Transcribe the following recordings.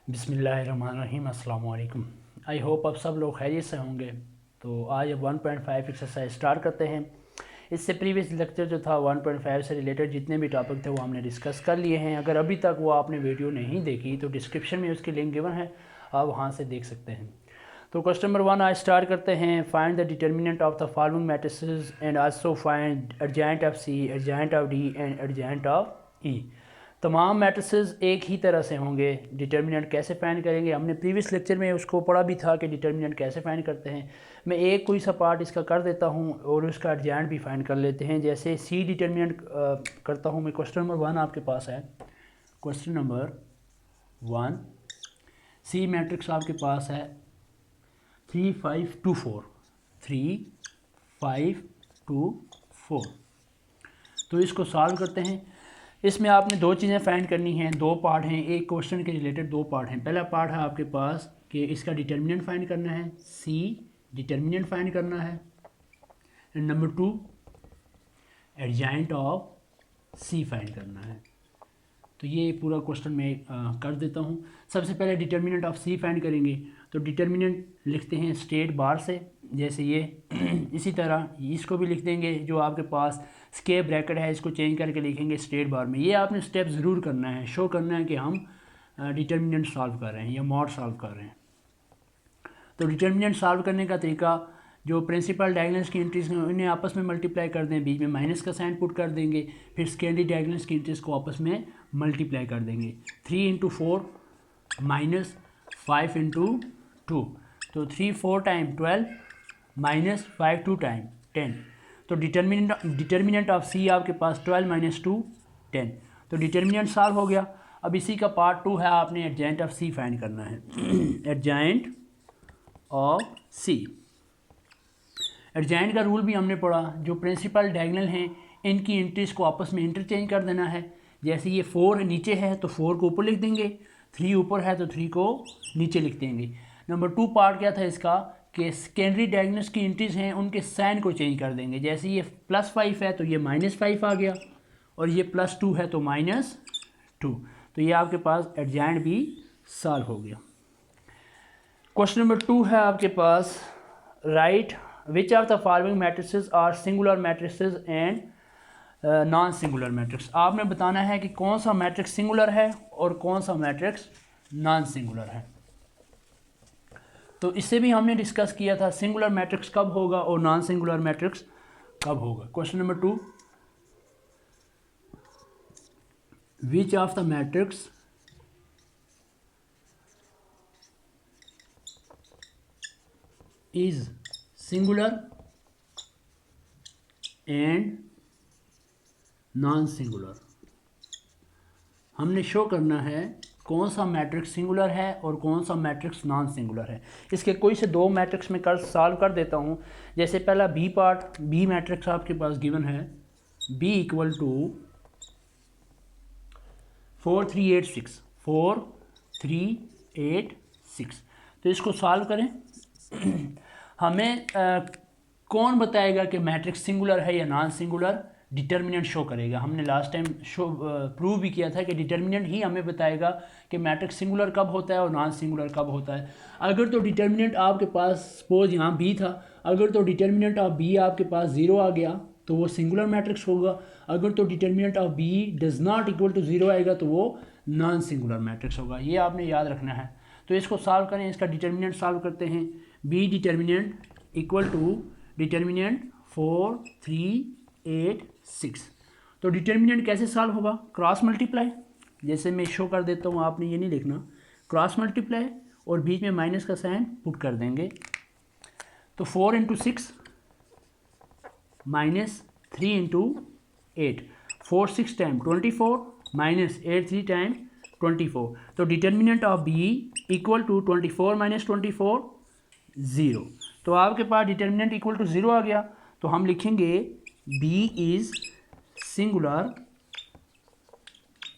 बिस्मिल्लाहिर्रहमानिर्रहीम। अस्सलाम वालेकुम। आई होप आप सब लोग खैरियत से होंगे। तो आज अब 1.5 एक्सरसाइज स्टार्ट करते हैं। इससे प्रीवियस लेक्चर जो था 1.5 से रिलेटेड जितने भी टॉपिक थे वो हमने डिस्कस कर लिए हैं। अगर अभी तक वो आपने वीडियो नहीं देखी तो डिस्क्रिप्शन में उसकी लिंक गिवन है, आप वहाँ से देख सकते हैं। तो क्वेश्चन नंबर 1 आज स्टार्ट करते हैं। Find the determinant of the following matrices and also find adjoint of C, adjoint of D and adjoint of E. तमाम मैट्रिसेस एक ही तरह से होंगे। डिटर्मिनेंट कैसे फाइंड करेंगे, हमने प्रीवियस लेक्चर में उसको पढ़ा भी था कि डिटर्मिनेंट कैसे फाइंड करते हैं। मैं एक कोई सा पार्ट इसका कर देता हूँ और उसका एडजॉइंट भी फाइंड कर लेते हैं। जैसे सी डिटर्मिनेंट करता हूँ मैं। क्वेश्चन नंबर 1 आपके पास है। क्वेश्चन नंबर 1, सी मैट्रिक्स आपके पास है 3 5 2 4, 3 5 2 4। तो इसको सॉल्व करते हैं। इसमें आपने दो चीज़ें फाइंड करनी हैं, दो पार्ट हैं, एक क्वेश्चन के रिलेटेड दो पार्ट हैं। पहला पार्ट है आपके पास कि इसका डिटर्मिनेंट फाइंड करना है, सी डिटर्मिनेंट फाइंड करना है, and number 2 adjoint of C find करना है। तो ये पूरा क्वेश्चन मैं कर देता हूँ। सबसे पहले डिटर्मिनेंट ऑफ सी फाइंड करेंगे। तो डिटर्मिनेंट लिखते हैं स्ट्रेट बार से, जैसे ये इसी तरह इसको भी लिख देंगे। जो आपके पास स्क्वायर ब्रैकेट है इसको चेंज करके लिखेंगे स्ट्रेट बार में। ये आपने स्टेप ज़रूर करना है, शो करना है कि हम डिटर्मिनेंट सॉल्व कर रहे हैं या मॉड सॉल्व कर रहे हैं। तो डिटर्मिनेंट सॉल्व करने का तरीका, जो प्रिंसिपल डायगोनल्स की एंट्रीज हैं उन्हें आपस में मल्टीप्लाई कर दें, बीच में माइनस का साइन पुट कर देंगे, फिर सेकेंडरी डायगोनल्स की एंट्रीज को आपस में मल्टीप्लाई कर देंगे। 3 इंटू 4 माइनस 5 इंटू 2, तो 3 4 टाइम 12 माइनस 5 2 टाइम 10। तो डिटर्मिनेंट ऑफ सी आपके पास 12 माइनस 2 10। तो डिटर्मिनेंट सॉल्व हो गया। अब इसी का पार्ट 2 है, आपने एडजॉइंट ऑफ सी फाइंड करना है। Adjoint of C. एडजॉइंट का रूल भी हमने पढ़ा। जो प्रिंसिपल डायगोनल हैं इनकी एंट्रीज को आपस में इंटरचेंज कर देना है। जैसे ये 4 नीचे है तो 4 को ऊपर लिख देंगे, 3 ऊपर है तो 3 को नीचे लिख देंगे। नंबर 2 पार्ट क्या था इसका कि सेकेंडरी डायगोनल्स की एंट्रीज हैं उनके साइन को चेंज कर देंगे। जैसे ये +5 है तो ये -5 आ गया, और ये +2 है तो -2। तो ये आपके पास एडजॉइंट भी सॉल्व हो गया। क्वेश्चन नंबर 2 है आपके पास, right which of the following matrices are singular matrices and non singular matrix. आपने बताना है कि कौन सा मैट्रिक्स सिंगुलर है और कौन सा मैट्रिक्स नॉन सिंगुलर है। तो इससे भी हमने डिस्कस किया था सिंगुलर मैट्रिक्स कब होगा और नॉन सिंगुलर मैट्रिक्स कब होगा। Question number 2, which of the matrix is singular and non singular. हमने शो करना है कौन सा मैट्रिक्स सिंगुलर है और कौन सा मैट्रिक्स नॉन सिंगुलर है। इसके कोई से दो मैट्रिक्स में कर सॉल्व कर देता हूँ। जैसे पहला बी पार्ट, बी मैट्रिक्स आपके पास गिवन है, बी इक्वल टू 4 3 8 6, 4 3 8 6। तो इसको सॉल्व करें। हमें कौन बताएगा कि मैट्रिक्स सिंगुलर है या नॉन सिंगुलर, डिटर्मिनेंट शो करेगा। हमने लास्ट टाइम शो प्रूव भी किया था कि डिटर्मिनेंट ही हमें बताएगा कि मैट्रिक्स सिंगुलर कब होता है और नॉन सिंगुलर कब होता है। अगर तो डिटर्मिनेंट आपके पास सपोज यहाँ बी था, अगर तो डिटर्मिनेंट ऑफ बी आपके पास 0 आ गया तो वो सिंगुलर मैट्रिक्स होगा। अगर तो determinant of B does not equal to 0 आएगा तो वो नॉन सिंगुलर मैट्रिक्स होगा। ये आपने याद रखना है। तो इसको सॉल्व करें, इसका डिटर्मिनेंट सॉल्व करते हैं। B determinant equal to determinant 4 3 8 6। तो डिटर्मिनेंट कैसे सॉल्व होगा, क्रॉस मल्टीप्लाई। जैसे मैं शो कर देता हूँ, आपने ये नहीं लिखना, क्रॉस मल्टीप्लाई और बीच में माइनस का साइन पुट कर देंगे। तो 4 into 6 minus 3 into 8, 4 6 time 24 minus 8 3 time 24। तो determinant of B equal to 24 minus 24 0। तो आपके पास डिटर्मिनेंट इक्वल टू 0 आ गया। तो हम लिखेंगे बी इज सिंगुलर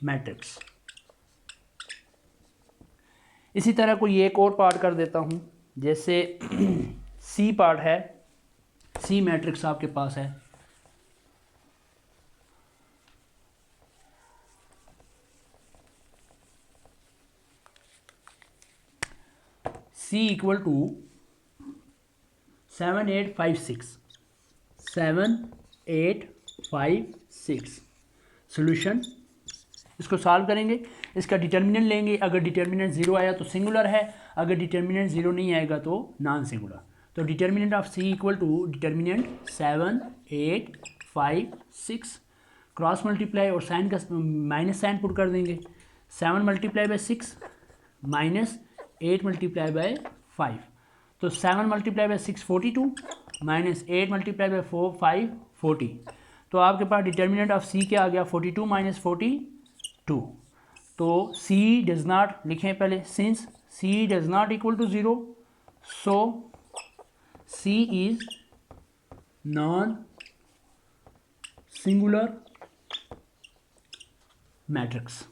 मैट्रिक्स। इसी तरह कोई एक और पार्ट कर देता हूँ। जैसे सी पार्ट है, सी मैट्रिक्स आपके पास है, C इक्वल टू 7856 7856 सोल्यूशन। इसको सॉल्व करेंगे, इसका डिटर्मिनेंट लेंगे। अगर डिटर्मिनेंट ज़ीरो आया तो सिंगुलर है, अगर डिटर्मिनेंट ज़ीरो नहीं आएगा तो नॉन सिंगुलर। तो determinant of C equal to determinant 7856 cross multiply और साइन का माइनस साइन पुट कर देंगे। 7 multiply by 6 minus 8 multiply by 5, तो 7 multiply by 6 42 minus 8 multiply by 4 5 40। तो आपके पास डिटर्मिनेंट ऑफ C क्या आ गया 42 माइनस 42। तो C डज नॉट लिखें पहले, since C does not equal to 0 so C is non singular matrix.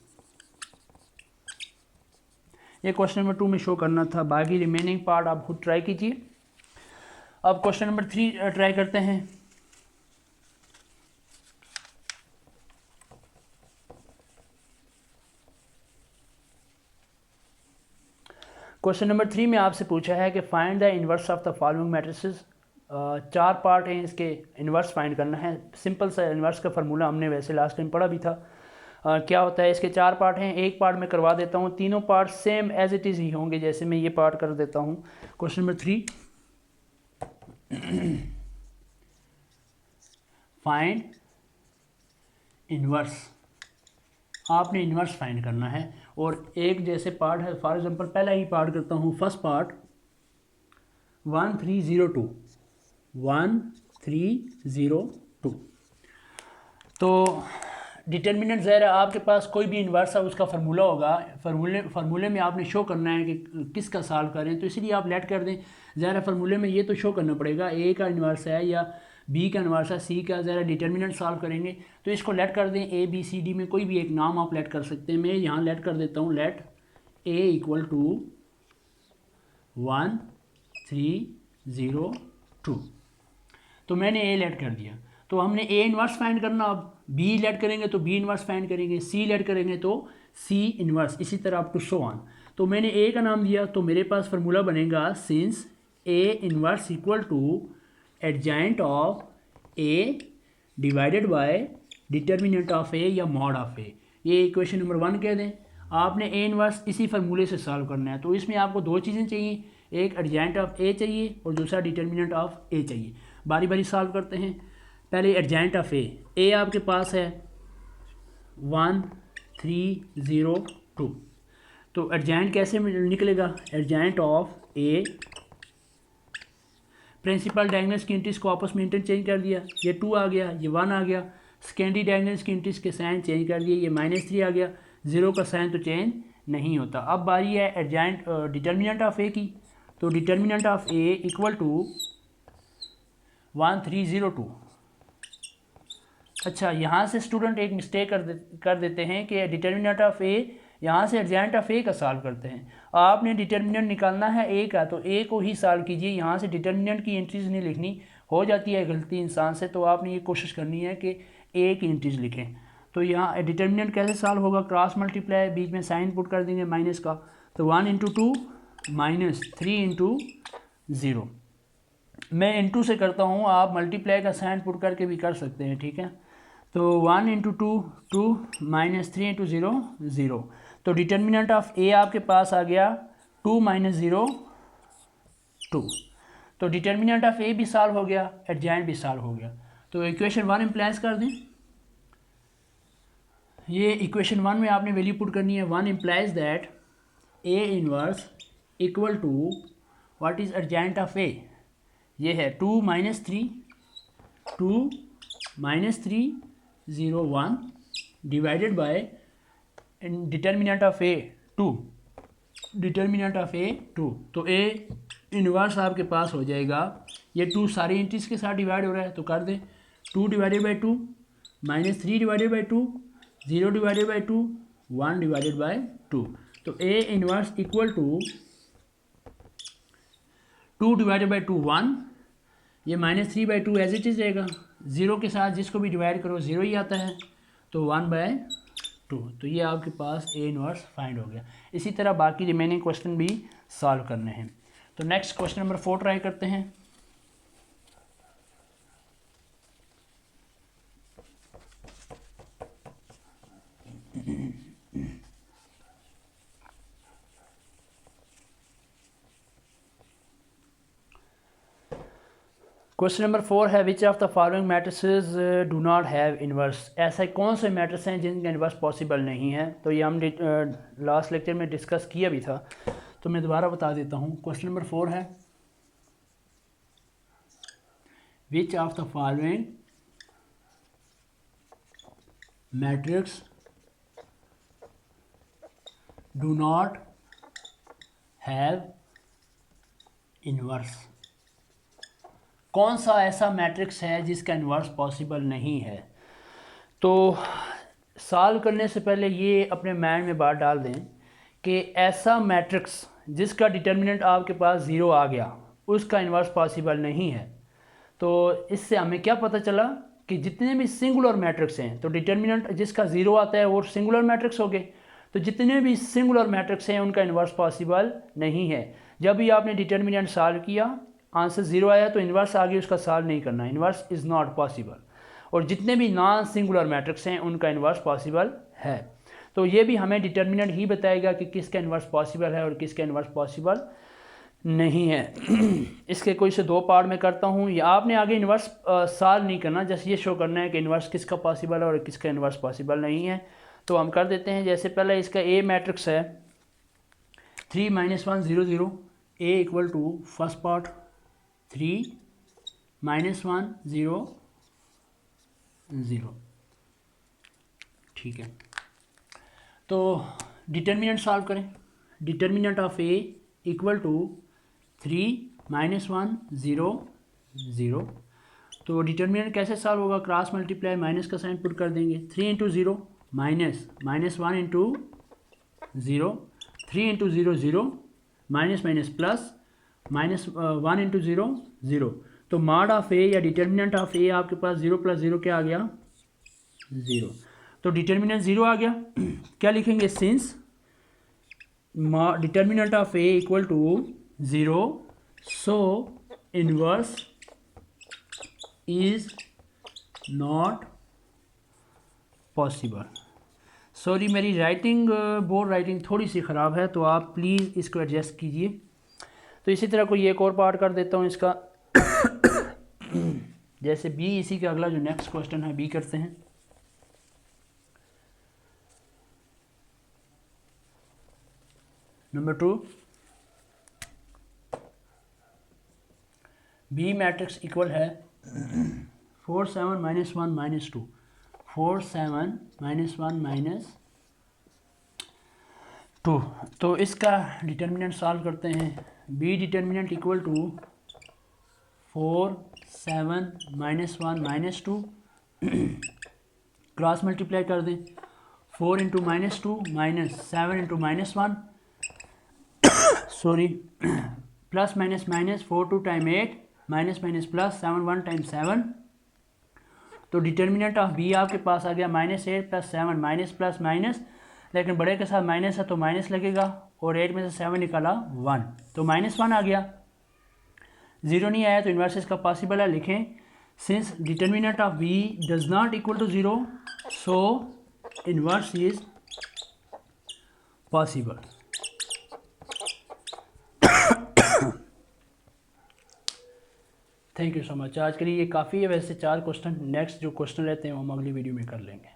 ये क्वेश्चन नंबर 2 में शो करना था, बाकी रिमेनिंग पार्ट आप खुद ट्राई कीजिए। अब क्वेश्चन नंबर 3 ट्राई करते हैं। क्वेश्चन नंबर 3 में आपसे पूछा है कि find the inverse of the following matrices. 4 part हैं, इसके इन्वर्स फाइंड करना है। सिंपल सा इन्वर्स का फार्मूला हमने वैसे लास्ट टाइम पढ़ा भी था। क्या होता है, इसके 4 पार्ट हैं, एक पार्ट में करवा देता हूँ। तीनों part same as it is ही होंगे, जैसे मैं ये पार्ट कर देता हूँ। क्वेश्चन नंबर 3 फाइंड इन्वर्स, आपने इन्वर्स फाइंड करना है। और एक जैसे पार्ट है, फॉर एग्जांपल पहला ही पार्ट करता हूँ। First part 1302 1302। तो डिटर्मिनेंट ज़ाहिर है आपके पास कोई भी इन्वर्स है उसका फार्मूला होगा। फार्मूले में आपने शो करना है कि किसका सॉल्व करें, तो इसलिए आप लेट कर दें। ज़ाहिर है फार्मूले में ये तो शो करना पड़ेगा ए का इन्वर्स है या बी का इन्वर्स है, सी का। ज़रा डिटर्मिनेंट सॉल्व करेंगे तो इसको लेट कर दें। ए बी सी डी में कोई भी एक नाम आप लेट कर सकते हैं। मैं यहाँ लेट कर देता हूँ, लेट ए इक्वल टू 1302। तो मैंने ए लेट कर दिया। तो हमने ए इन्वर्स फाइंड करना। अब बी लेट करेंगे तो बी इन्वर्स फाइंड करेंगे, सी लेट करेंगे तो सी इन्वर्स, इसी तरह अप टू सो ऑन। तो मैंने ए का नाम दिया, तो मेरे पास फार्मूला बनेगा since A inverse equal to adjoint of A divided by determinant of A या मॉड ऑफ ए। ये इक्वेशन नंबर 1 कह दें। आपने ए इन्वर्स इसी फार्मूले से सॉल्व करना है। तो इसमें आपको 2 चीज़ें चाहिए, एक एडजाइंट ऑफ ए चाहिए और दूसरा डिटर्मिनेंट ऑफ ए चाहिए। बारी बारी सॉल्व करते हैं। पहले एडजाइंट ऑफ ए आपके पास है 1302। तो एडजाइंट कैसे निकलेगा, adjoint of A, principal diagonals की एंट्रीज को आपस में इंटरचेंज कर दिया, ये 2 आ गया, ये 1 आ गया। सेकेंडरी डायगोनल्स की एंट्रीज के साइन चेंज कर दिए, ये -3 आ गया। 0 का साइन तो चेंज नहीं होता। अब बारी है एडजाइंट डिटर्मिनेंट ऑफ ए की। तो determinant of A equal to 1302। अच्छा, यहाँ से स्टूडेंट एक मिस्टेक कर देते हैं कि डिटर्मिनेंट ऑफ ए, यहाँ से एडजाइंट ऑफ ए का सॉल्व करते हैं। आपने डिटर्मिनेंट निकालना है ए का, तो ए को ही सॉल्व कीजिए, यहाँ से डिटर्मिनेंट की एंट्रीज नहीं लिखनी। हो जाती है गलती इंसान से, तो आपने ये कोशिश करनी है कि ए की एंट्रीज लिखें। तो यहाँ डिटर्मिनेंट कैसे सॉल्व होगा, क्रॉस मल्टीप्लाई, बीच में साइन पुट कर देंगे माइनस का। तो 1 × 2 -3 × 0। मैं इंटू से करता हूँ, आप मल्टीप्लाई का साइन पुट करके भी कर सकते हैं, ठीक है। तो 1 × 2 2 -3 × 0 0। तो डिटर्मिनेंट ऑफ ए आपके पास आ गया 2 - 0 2। तो डिटर्मिनेंट ऑफ ए भी सॉल्व हो गया, एडजाइंट भी सॉल्व हो गया। तो इक्वेशन 1 इम्प्लाइज कर दें। ये इक्वेशन 1 में आपने वैल्यू पुट करनी है। 1 implies that A inverse equal to what is adjoint of A. ये है 2 - 3 2 - 3 0 1 divided by determinant of A 2, determinant of A 2। तो ए इनवर्स आपके पास हो जाएगा, ये 2 सारी एंट्रीज के साथ डिवाइड हो रहा है तो कर दें। 2 divided by 2 -3 divided by 2 0 divided by 2 1 divided by 2। तो A inverse equal to 2 divided by 2 1, ये -3 बाई 2 एज इट इज रहेगा। 0 के साथ जिसको भी डिवाइड करो 0 ही आता है, तो 1/2। तो ये आपके पास ए इनवर्स फाइंड हो गया। इसी तरह बाकी रिमेनिंग क्वेश्चन भी सॉल्व करने हैं। तो नेक्स्ट क्वेश्चन नंबर 4 ट्राई करते हैं। क्वेश्चन नंबर 4 है विच of the following matrices do not have inverse. ऐसे कौन से मैट्रिक्स हैं जिनका इन्वर्स पॉसिबल नहीं है। तो ये हम लास्ट लेक्चर में डिस्कस किया भी था, तो मैं दोबारा बता देता हूँ। क्वेश्चन नंबर 4 है विच of the following matrix do not have inverse. कौन सा ऐसा मैट्रिक्स है जिसका इन्वर्स पॉसिबल नहीं है। तो सॉल्व करने से पहले ये अपने माइंड में बात डाल दें कि ऐसा मैट्रिक्स जिसका डिटर्मिनेंट आपके पास ज़ीरो आ गया उसका इन्वर्स पॉसिबल नहीं है। तो इससे हमें क्या पता चला कि जितने भी सिंगुलर मैट्रिक्स हैं, तो डिटर्मिनेंट जिसका ज़ीरो आता है वो सिंगुलर मैट्रिक्स हो गए। तो जितने भी सिंगुलर मैट्रिक्स हैं उनका इन्वर्स पॉसिबल नहीं है। जब भी आपने डिटर्मिनेंट सॉल्व किया आंसर ज़ीरो आया तो इन्वर्स आगे उसका सॉल्व नहीं करना, इन्वर्स इज़ नॉट पॉसिबल। और जितने भी नॉन सिंगुलर मैट्रिक्स हैं उनका इन्वर्स पॉसिबल है। तो ये भी हमें डिटर्मिनेंट ही बताएगा कि किसका इन्वर्स पॉसिबल है और किसका इन्वर्स पॉसिबल नहीं है। इसके कोई से दो पार्ट में करता हूँ, या आपने आगे इन्वर्स सॉल्व नहीं करना, जैसे ये शो करना है कि इन्वर्स किसका पॉसिबल है और किसका इन्वर्स पॉसिबल नहीं है। तो हम कर देते हैं। जैसे पहले इसका ए मैट्रिक्स है 3 - 1 0 0, A equal to first part 3 - 1 0 0। ठीक है, तो डिटर्मिनेंट सॉल्व करें। Determinant of A equal to 3 - 1 0 0। तो डिटर्मिनेंट कैसे सॉल्व होगा, क्रॉस मल्टीप्लाई माइनस का साइन पुट कर देंगे। 3 × 0 माइनस, -1 × 0, 3 × 0 0, माइनस माइनस प्लस, -1 × 0 0। तो मॉड ऑफ ए या डिटर्मिनेंट ऑफ ए आपके पास 0 + 0 क्या आ गया, 0। तो डिटर्मिनेंट 0 आ गया। क्या लिखेंगे, since determinant of A equal to 0 so inverse is not possible. Sorry मेरी राइटिंग, बोर्ड राइटिंग थोड़ी सी ख़राब है, तो आप प्लीज़ इसको एडजस्ट कीजिए। तो इसी तरह कोई एक और पार्ट कर देता हूँ इसका। जैसे बी, इसी का अगला जो नेक्स्ट क्वेश्चन है बी करते हैं। नंबर 2, बी मैट्रिक्स इक्वल है 4 7 - 1 - 2, 4 7 - 1 -2। तो इसका डिटर्मिनेंट सॉल्व करते हैं। B determinant equal to 4 7 - 1 - 2, cross multiply कर दें। 4 × -2 -7 × -1, sorry plus minus minus, 4 2 time 8, minus minus plus, 7 1 time 7। तो डिटर्मिनेंट ऑफ बी आपके पास आ गया -8 + 7, माइनस प्लस माइनस, लेकिन बड़े के साथ माइनस है तो माइनस लगेगा, और 8 में से 7 निकाला 1, तो -1 आ गया। 0 नहीं आया तो इन्वर्स इसका पॉसिबल है। लिखें, since determinant of B does not equal to 0 so inverse is possible. Thank you so much. आज के लिए ये काफ़ी है। वैसे 4 क्वेश्चन, नेक्स्ट जो क्वेश्चन रहते हैं वो हम अगली वीडियो में कर लेंगे।